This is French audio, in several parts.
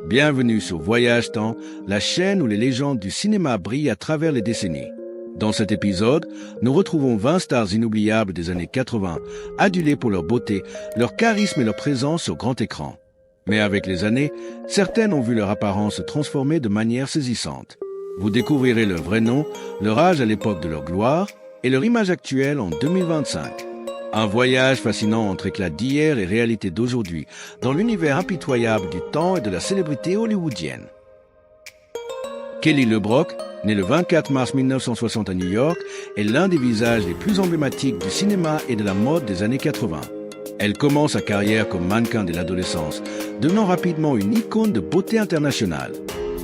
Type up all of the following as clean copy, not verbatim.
Bienvenue sur Voyage Temps, la chaîne où les légendes du cinéma brillent à travers les décennies. Dans cet épisode, nous retrouvons 20 stars inoubliables des années 80, adulées pour leur beauté, leur charisme et leur présence sur grand écran. Mais avec les années, certaines ont vu leur apparence se transformer de manière saisissante. Vous découvrirez leur vrai nom, leur âge à l'époque de leur gloire et leur image actuelle en 2025. Un voyage fascinant entre éclats d'hier et réalité d'aujourd'hui, dans l'univers impitoyable du temps et de la célébrité hollywoodienne. Kelly LeBrock, née le 24 mars 1960 à New York, est l'un des visages les plus emblématiques du cinéma et de la mode des années 80. Elle commence sa carrière comme mannequin dès l'adolescence, devenant rapidement une icône de beauté internationale.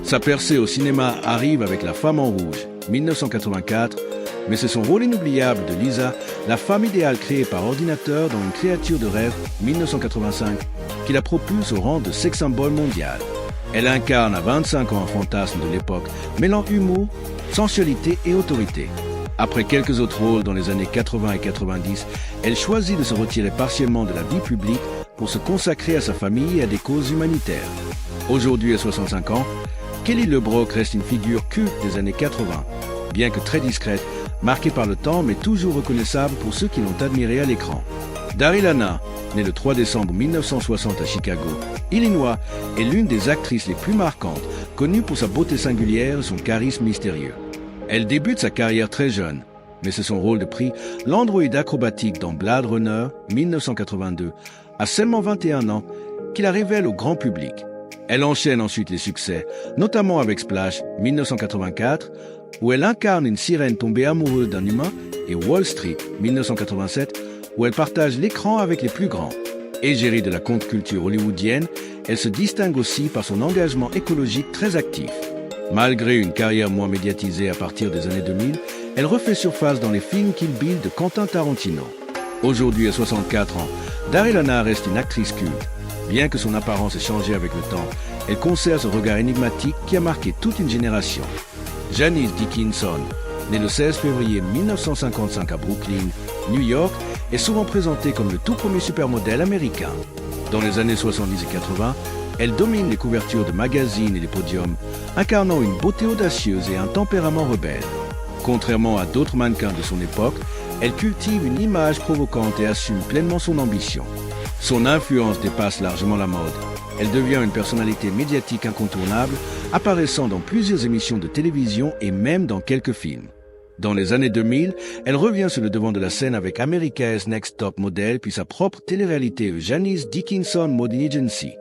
Sa percée au cinéma arrive avec La Femme en rouge, 1984, mais c'est son rôle inoubliable de Lisa, la femme idéale créée par ordinateur dans Une créature de rêve, 1985, qui la propulse au rang de sex symbole mondial. Elle incarne à 25 ans un fantasme de l'époque, mêlant humour, sensualité et autorité. Après quelques autres rôles dans les années 80 et 90, elle choisit de se retirer partiellement de la vie publique pour se consacrer à sa famille et à des causes humanitaires. Aujourd'hui à 65 ans, Kelly LeBrock reste une figure culte des années 80, bien que très discrète, marquée par le temps mais toujours reconnaissable pour ceux qui l'ont admirée à l'écran. Daryl Hannah, née le 3 décembre 1960 à Chicago, Illinois, est l'une des actrices les plus marquantes, connue pour sa beauté singulière et son charisme mystérieux. Elle débute sa carrière très jeune, mais c'est son rôle de prix, l'androïde acrobatique dans Blade Runner, 1982, à seulement 21 ans, qui la révèle au grand public. Elle enchaîne ensuite les succès, notamment avec Splash, 1984, où elle incarne une sirène tombée amoureuse d'un humain, et Wall Street, 1987, où elle partage l'écran avec les plus grands. Égérie de la contre-culture hollywoodienne, elle se distingue aussi par son engagement écologique très actif. Malgré une carrière moins médiatisée à partir des années 2000, elle refait surface dans les films Kill Bill de Quentin Tarantino. Aujourd'hui à 64 ans, Daryl Hannah reste une actrice culte. Bien que son apparence ait changé avec le temps, elle conserve ce regard énigmatique qui a marqué toute une génération. Janice Dickinson, née le 16 février 1955 à Brooklyn, New York, est souvent présentée comme le tout premier supermodèle américain. Dans les années 70 et 80, elle domine les couvertures de magazines et les podiums, incarnant une beauté audacieuse et un tempérament rebelle. Contrairement à d'autres mannequins de son époque, elle cultive une image provocante et assume pleinement son ambition. Son influence dépasse largement la mode. Elle devient une personnalité médiatique incontournable, apparaissant dans plusieurs émissions de télévision et même dans quelques films. Dans les années 2000, elle revient sur le devant de la scène avec America's Next Top Model puis sa propre télé-réalité Janice Dickinson Modeling Agency.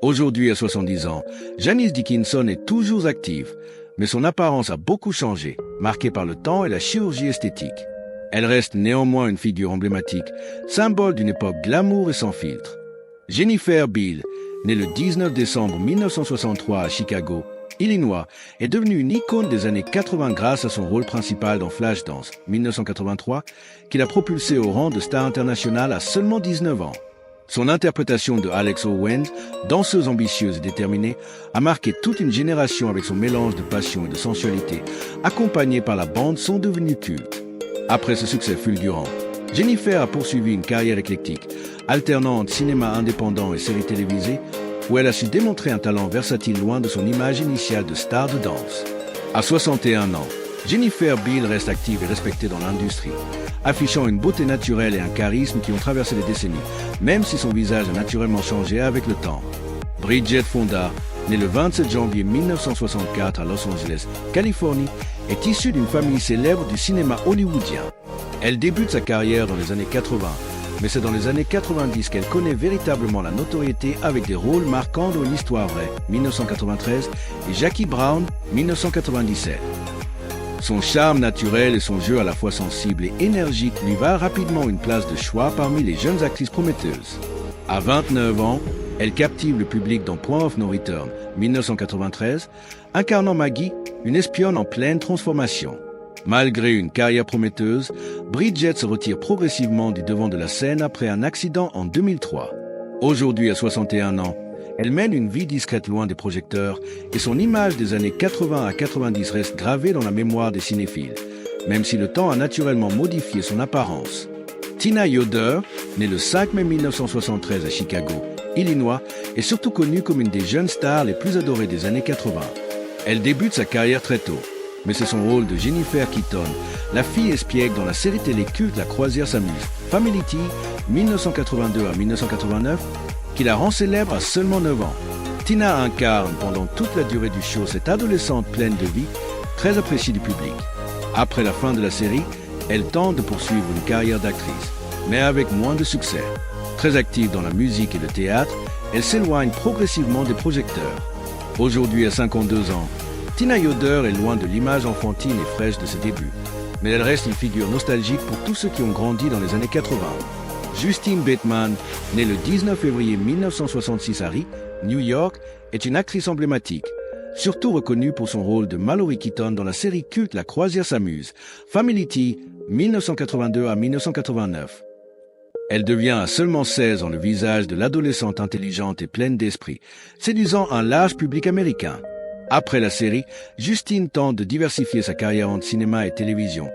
Aujourd'hui à 70 ans, Janice Dickinson est toujours active, mais son apparence a beaucoup changé, marquée par le temps et la chirurgie esthétique. Elle reste néanmoins une figure emblématique, symbole d'une époque glamour et sans filtre. Jennifer Beal, née le 19 décembre 1963 à Chicago, Illinois, est devenue une icône des années 80 grâce à son rôle principal dans Flashdance, 1983, qui l'a propulsée au rang de star internationale à seulement 19 ans. Son interprétation de Alex Owens, danseuse ambitieuse et déterminée, a marqué toute une génération avec son mélange de passion et de sensualité, accompagnée par la bande son devenue culte. Après ce succès fulgurant, Jennifer a poursuivi une carrière éclectique, alternant entre cinéma indépendant et séries télévisées, où elle a su démontrer un talent versatile loin de son image initiale de star de danse. À 61 ans, Jennifer Beal reste active et respectée dans l'industrie, affichant une beauté naturelle et un charisme qui ont traversé les décennies, même si son visage a naturellement changé avec le temps. Bridget Fonda, née le 27 janvier 1964 à Los Angeles, Californie, est issue d'une famille célèbre du cinéma hollywoodien. Elle débute sa carrière dans les années 80, mais c'est dans les années 90 qu'elle connaît véritablement la notoriété avec des rôles marquants dans Une histoire vraie, 1993, et Jackie Brown, 1997. Son charme naturel et son jeu à la fois sensible et énergique lui valent rapidement une place de choix parmi les jeunes actrices prometteuses. À 29 ans, elle captive le public dans Point of No Return, 1993, incarnant Maggie, une espionne en pleine transformation. Malgré une carrière prometteuse, Bridget se retire progressivement du devant de la scène après un accident en 2003. Aujourd'hui, à 61 ans, elle mène une vie discrète loin des projecteurs et son image des années 80 à 90 reste gravée dans la mémoire des cinéphiles, même si le temps a naturellement modifié son apparence. Tina Yoder, née le 5 mai 1973 à Chicago, Illinois, est surtout connue comme une des jeunes stars les plus adorées des années 80. Elle débute sa carrière très tôt, mais c'est son rôle de Jennifer Keaton, la fille espiègle dans la série télé culte La Croisière s'amuse, Family Tea, 1982 à 1989, qui la rend célèbre à seulement 9 ans. Tina incarne pendant toute la durée du show cette adolescente pleine de vie, très appréciée du public. Après la fin de la série, elle tente de poursuivre une carrière d'actrice, mais avec moins de succès. Très active dans la musique et le théâtre, elle s'éloigne progressivement des projecteurs. Aujourd'hui, à 52 ans, Tina Yoder est loin de l'image enfantine et fraîche de ses débuts, mais elle reste une figure nostalgique pour tous ceux qui ont grandi dans les années 80. Justine Bateman, née le 19 février 1966 à Rye, New York, est une actrice emblématique, surtout reconnue pour son rôle de Mallory Keaton dans la série culte La Croisière s'amuse, Family Tea, 1982 à 1989. Elle devient à seulement 16 ans le visage de l'adolescente intelligente et pleine d'esprit, séduisant un large public américain. Après la série, Justine tente de diversifier sa carrière en cinéma et télévision,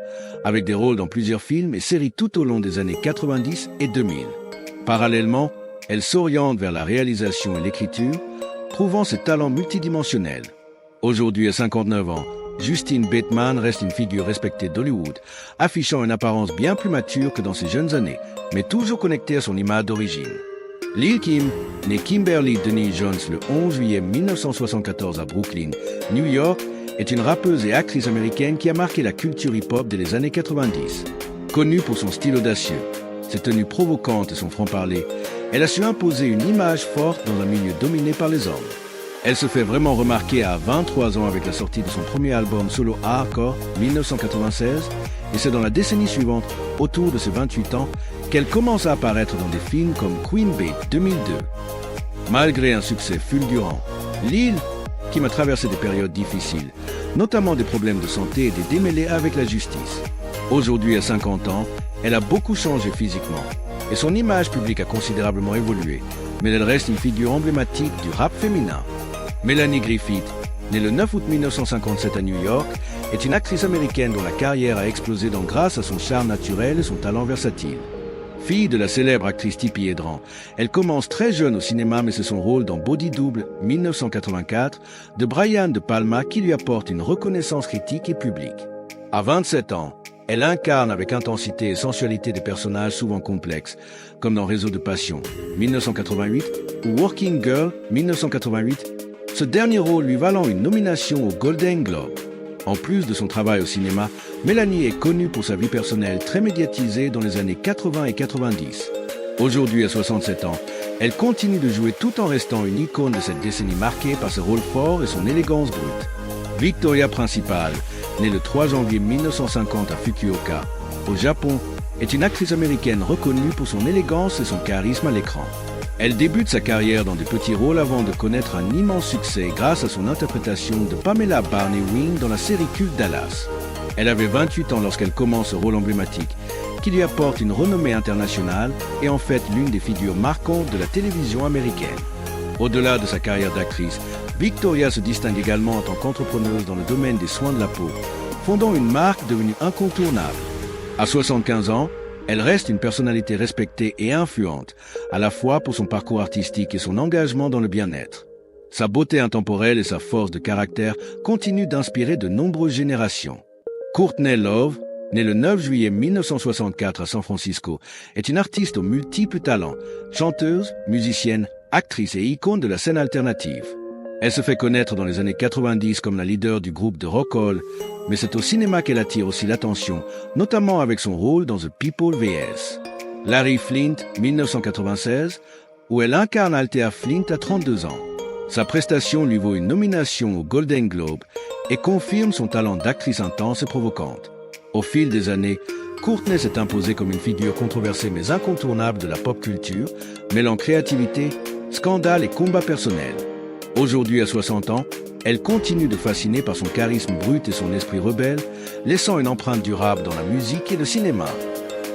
avec des rôles dans plusieurs films et séries tout au long des années 90 et 2000. Parallèlement, elle s'oriente vers la réalisation et l'écriture, prouvant ses talents multidimensionnels. Aujourd'hui, à 59 ans, Justine Bateman reste une figure respectée d'Hollywood, affichant une apparence bien plus mature que dans ses jeunes années, mais toujours connectée à son image d'origine. Lil Kim, née Kimberly Denise Jones le 11 juillet 1974 à Brooklyn, New York, est une rappeuse et actrice américaine qui a marqué la culture hip-hop dès les années 90. Connue pour son style audacieux, ses tenues provocantes et son franc-parler, elle a su imposer une image forte dans un milieu dominé par les hommes. Elle se fait vraiment remarquer à 23 ans avec la sortie de son premier album solo Hardcore, 1996, et c'est dans la décennie suivante, autour de ses 28 ans, qu'elle commence à apparaître dans des films comme Queen Bee 2002. Malgré un succès fulgurant, Lil Kim a traversé des périodes difficiles, notamment des problèmes de santé et des démêlés avec la justice. Aujourd'hui, à 50 ans, elle a beaucoup changé physiquement, et son image publique a considérablement évolué, mais elle reste une figure emblématique du rap féminin. Melanie Griffith, née le 9 août 1957 à New York, est une actrice américaine dont la carrière a explosé grâce à son charme naturel et son talent versatile. Fille de la célèbre actrice Tippi Hedren, elle commence très jeune au cinéma, mais c'est son rôle dans Body Double 1984 de Brian De Palma qui lui apporte une reconnaissance critique et publique. À 27 ans, elle incarne avec intensité et sensualité des personnages souvent complexes, comme dans Réseau de passion 1988 ou Working Girl 1988, ce dernier rôle lui valant une nomination au Golden Globe. En plus de son travail au cinéma, Melanie est connue pour sa vie personnelle très médiatisée dans les années 80 et 90. Aujourd'hui, à 67 ans, elle continue de jouer tout en restant une icône de cette décennie marquée par ses rôles forts et son élégance brute. Victoria Principal, née le 3 janvier 1950 à Fukuoka, au Japon, est une actrice américaine reconnue pour son élégance et son charisme à l'écran. Elle débute sa carrière dans des petits rôles avant de connaître un immense succès grâce à son interprétation de Pamela Barney Wing dans la série culte Dallas. Elle avait 28 ans lorsqu'elle commence ce rôle emblématique, qui lui apporte une renommée internationale et en fait l'une des figures marquantes de la télévision américaine. Au-delà de sa carrière d'actrice, Victoria se distingue également en tant qu'entrepreneuse dans le domaine des soins de la peau, fondant une marque devenue incontournable. À 75 ans, elle reste une personnalité respectée et influente, à la fois pour son parcours artistique et son engagement dans le bien-être. Sa beauté intemporelle et sa force de caractère continuent d'inspirer de nombreuses générations. Courtney Love, née le 9 juillet 1964 à San Francisco, est une artiste aux multiples talents, chanteuse, musicienne, actrice et icône de la scène alternative. Elle se fait connaître dans les années 90 comme la leader du groupe de rock hall, mais c'est au cinéma qu'elle attire aussi l'attention, notamment avec son rôle dans The People vs. Larry Flynt, 1996, où elle incarne Althea Flynt à 32 ans. Sa prestation lui vaut une nomination au Golden Globe et confirme son talent d'actrice intense et provocante. Au fil des années, Courtney s'est imposée comme une figure controversée mais incontournable de la pop culture, mêlant créativité, scandale et combat personnel. Aujourd'hui, à 60 ans, elle continue de fasciner par son charisme brut et son esprit rebelle, laissant une empreinte durable dans la musique et le cinéma.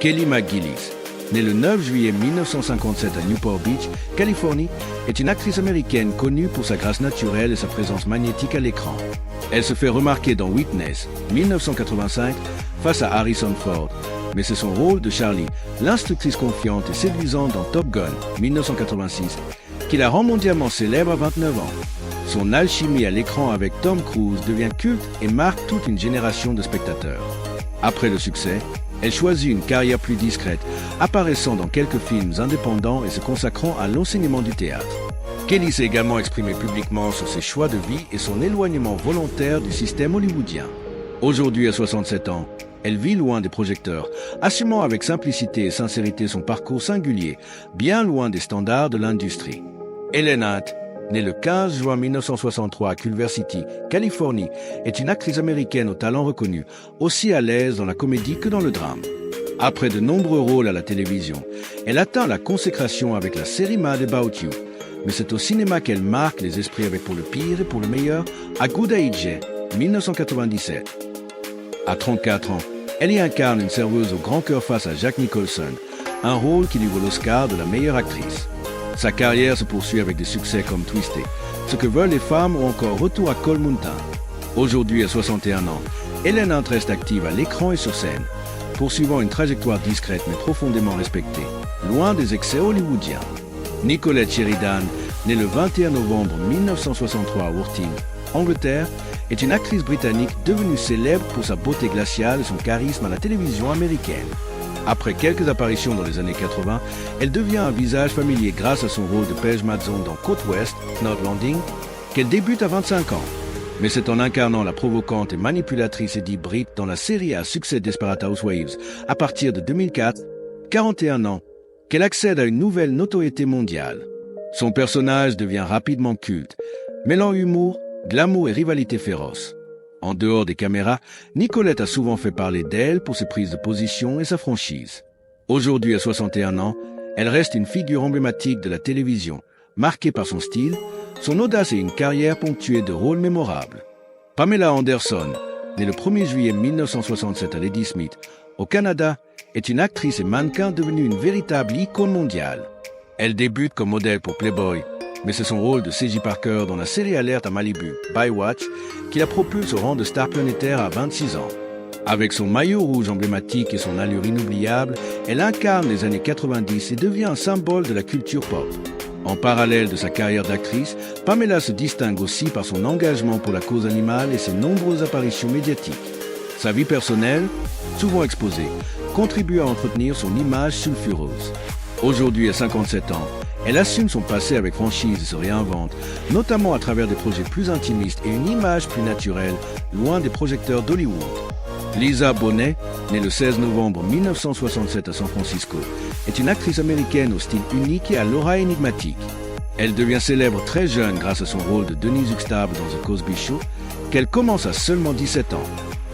Kelly McGillis, née le 9 juillet 1957 à Newport Beach, Californie, est une actrice américaine connue pour sa grâce naturelle et sa présence magnétique à l'écran. Elle se fait remarquer dans Witness, 1985, face à Harrison Ford, mais c'est son rôle de Charlie, l'instructrice confiante et séduisante dans Top Gun, 1986, qui la rend mondialement célèbre à 29 ans. Son alchimie à l'écran avec Tom Cruise devient culte et marque toute une génération de spectateurs. Après le succès, elle choisit une carrière plus discrète, apparaissant dans quelques films indépendants et se consacrant à l'enseignement du théâtre. Kelly s'est également exprimée publiquement sur ses choix de vie et son éloignement volontaire du système hollywoodien. Aujourd'hui, à 67 ans, elle vit loin des projecteurs, assumant avec simplicité et sincérité son parcours singulier, bien loin des standards de l'industrie. Helen Hunt, née le 15 juin 1963 à Culver City, Californie, est une actrice américaine au talent reconnu, aussi à l'aise dans la comédie que dans le drame. Après de nombreux rôles à la télévision, elle atteint la consécration avec la série Mad About You. Mais c'est au cinéma qu'elle marque les esprits avec pour le pire et pour le meilleur, A Good Age, 1997. À 34 ans, elle y incarne une serveuse au grand cœur face à Jack Nicholson, un rôle qui lui vaut l'Oscar de la meilleure actrice. Sa carrière se poursuit avec des succès comme Twisted, Ce que veulent les femmes ou encore Retour à Cold Mountain. Aujourd'hui, à 61 ans, Helen Hunt reste active à l'écran et sur scène, poursuivant une trajectoire discrète mais profondément respectée, loin des excès hollywoodiens. Nicolette Sheridan, née le 21 novembre 1963 à Worthing, Angleterre, est une actrice britannique devenue célèbre pour sa beauté glaciale et son charisme à la télévision américaine. Après quelques apparitions dans les années 80, elle devient un visage familier grâce à son rôle de Paige Mazzone dans Côte Ouest, North Landing, qu'elle débute à 25 ans. Mais c'est en incarnant la provocante et manipulatrice Eddie Britt dans la série à succès Desperate Housewives à partir de 2004, 41 ans, qu'elle accède à une nouvelle notoriété mondiale. Son personnage devient rapidement culte, mêlant humour, glamour et rivalité féroce. En dehors des caméras, Nicolette a souvent fait parler d'elle pour ses prises de position et sa franchise. Aujourd'hui, à 61 ans, elle reste une figure emblématique de la télévision, marquée par son style, son audace et une carrière ponctuée de rôles mémorables. Pamela Anderson, née le 1er juillet 1967 à Ladysmith, au Canada, est une actrice et mannequin devenue une véritable icône mondiale. Elle débute comme modèle pour Playboy, mais c'est son rôle de C.J. Parker dans la série Alerte à Malibu, Baywatch, qui la propulse au rang de star planétaire à 26 ans. Avec son maillot rouge emblématique et son allure inoubliable, elle incarne les années 90 et devient un symbole de la culture pop. En parallèle de sa carrière d'actrice, Pamela se distingue aussi par son engagement pour la cause animale et ses nombreuses apparitions médiatiques. Sa vie personnelle, souvent exposée, contribue à entretenir son image sulfureuse. Aujourd'hui, à 57 ans, elle assume son passé avec franchise et se réinvente, notamment à travers des projets plus intimistes et une image plus naturelle, loin des projecteurs d'Hollywood. Lisa Bonet, née le 16 novembre 1967 à San Francisco, est une actrice américaine au style unique et à l'aura énigmatique. Elle devient célèbre très jeune grâce à son rôle de Denise Huxtable dans The Cosby Show, qu'elle commence à seulement 17 ans.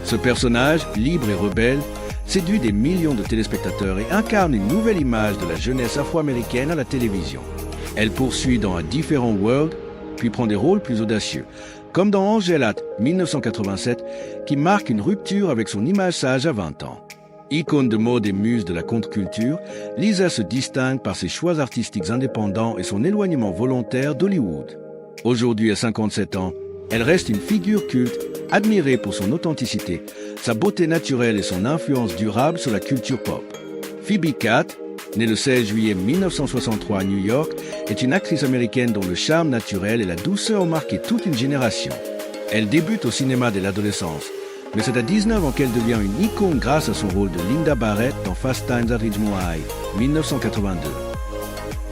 Ce personnage, libre et rebelle, séduit des millions de téléspectateurs et incarne une nouvelle image de la jeunesse afro-américaine à la télévision. Elle poursuit dans A Different World, puis prend des rôles plus audacieux, comme dans Angel At 1987, qui marque une rupture avec son image sage à 20 ans. Icône de mode et muse de la contre-culture, Lisa se distingue par ses choix artistiques indépendants et son éloignement volontaire d'Hollywood. Aujourd'hui, à 57 ans, elle reste une figure culte, admirée pour son authenticité, sa beauté naturelle et son influence durable sur la culture pop. Phoebe Cates, née le 16 juillet 1963 à New York, est une actrice américaine dont le charme naturel et la douceur ont marqué toute une génération. Elle débute au cinéma dès l'adolescence, mais c'est à 19 ans qu'elle devient une icône grâce à son rôle de Linda Barrett dans Fast Times at Ridgemont High, 1982.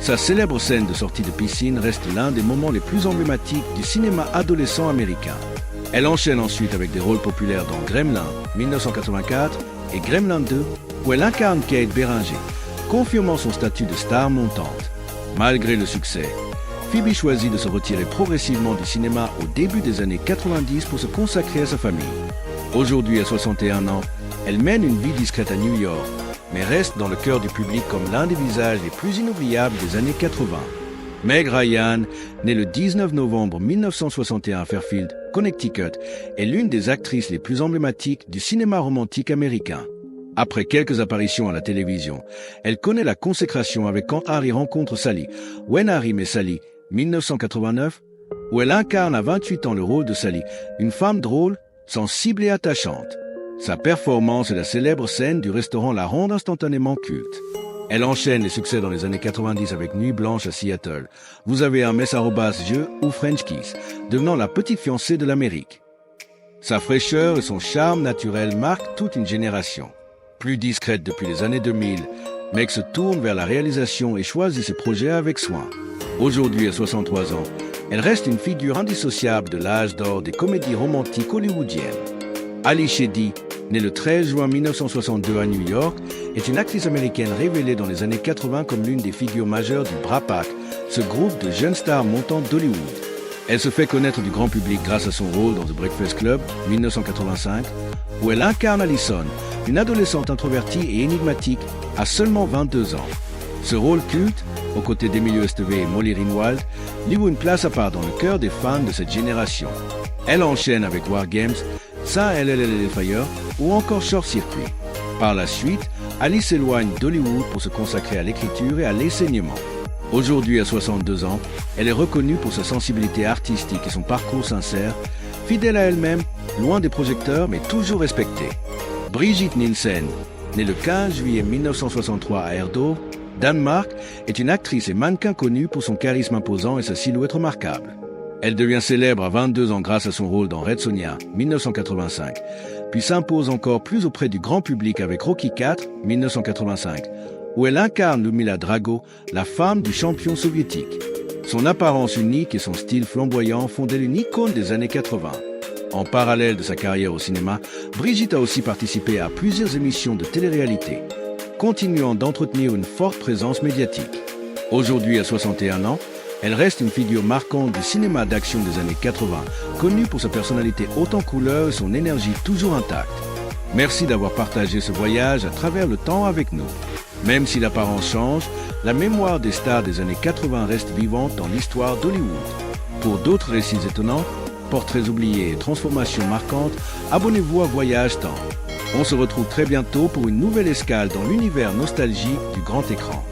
Sa célèbre scène de sortie de piscine reste l'un des moments les plus emblématiques du cinéma adolescent américain. Elle enchaîne ensuite avec des rôles populaires dans Gremlins, 1984, et Gremlins 2, où elle incarne Kate Beringer, confirmant son statut de star montante. Malgré le succès, Phoebe choisit de se retirer progressivement du cinéma au début des années 90 pour se consacrer à sa famille. Aujourd'hui, à 61 ans, elle mène une vie discrète à New York, mais reste dans le cœur du public comme l'un des visages les plus inoubliables des années 80. Meg Ryan, née le 19 novembre 1961 à Fairfield, Connecticut, est l'une des actrices les plus emblématiques du cinéma romantique américain. Après quelques apparitions à la télévision, elle connaît la consécration avec Quand Harry rencontre Sally, When Harry met Sally, 1989, où elle incarne à 28 ans le rôle de Sally, une femme drôle, sensible et attachante. Sa performance et la célèbre scène du restaurant la rendent instantanément culte. Elle enchaîne les succès dans les années 90 avec Nuit Blanche à Seattle. Vous avez Hermès @ Jeux ou French Kiss, devenant la petite fiancée de l'Amérique. Sa fraîcheur et son charme naturel marquent toute une génération. Plus discrète depuis les années 2000, Meg se tourne vers la réalisation et choisit ses projets avec soin. Aujourd'hui, à 63 ans, elle reste une figure indissociable de l'âge d'or des comédies romantiques hollywoodiennes. Ali Sheedy, née le 13 juin 1962 à New York, est une actrice américaine révélée dans les années 80 comme l'une des figures majeures du Brat Pack, ce groupe de jeunes stars montantes d'Hollywood. Elle se fait connaître du grand public grâce à son rôle dans The Breakfast Club, 1985, où elle incarne Allison, une adolescente introvertie et énigmatique, à seulement 22 ans. Ce rôle culte, aux côtés d'Emilio Estevez et Molly Ringwald, lui vaut une place à part dans le cœur des fans de cette génération. Elle enchaîne avec War Games, Ça LLL Fire ou encore Short Circuit. Par la suite, Alice s'éloigne d'Hollywood pour se consacrer à l'écriture et à l'enseignement. Aujourd'hui, à 62 ans, elle est reconnue pour sa sensibilité artistique et son parcours sincère, fidèle à elle-même, loin des projecteurs mais toujours respectée. Brigitte Nielsen, née le 15 juillet 1963 à Eindhoven, Danemark, est une actrice et mannequin connue pour son charisme imposant et sa silhouette remarquable. Elle devient célèbre à 22 ans grâce à son rôle dans Red Sonja, 1985, puis s'impose encore plus auprès du grand public avec Rocky IV, 1985, où elle incarne Lumila Drago, la femme du champion soviétique. Son apparence unique et son style flamboyant font d'elle une icône des années 80. En parallèle de sa carrière au cinéma, Brigitte a aussi participé à plusieurs émissions de télé-réalité, continuant d'entretenir une forte présence médiatique. Aujourd'hui, à 61 ans, elle reste une figure marquante du cinéma d'action des années 80, connue pour sa personnalité haute en couleurs et son énergie toujours intacte. Merci d'avoir partagé ce voyage à travers le temps avec nous. Même si l'apparence change, la mémoire des stars des années 80 reste vivante dans l'histoire d'Hollywood. Pour d'autres récits étonnants, portraits oubliés et transformations marquantes, abonnez-vous à Voyage Temps. On se retrouve très bientôt pour une nouvelle escale dans l'univers nostalgique du grand écran.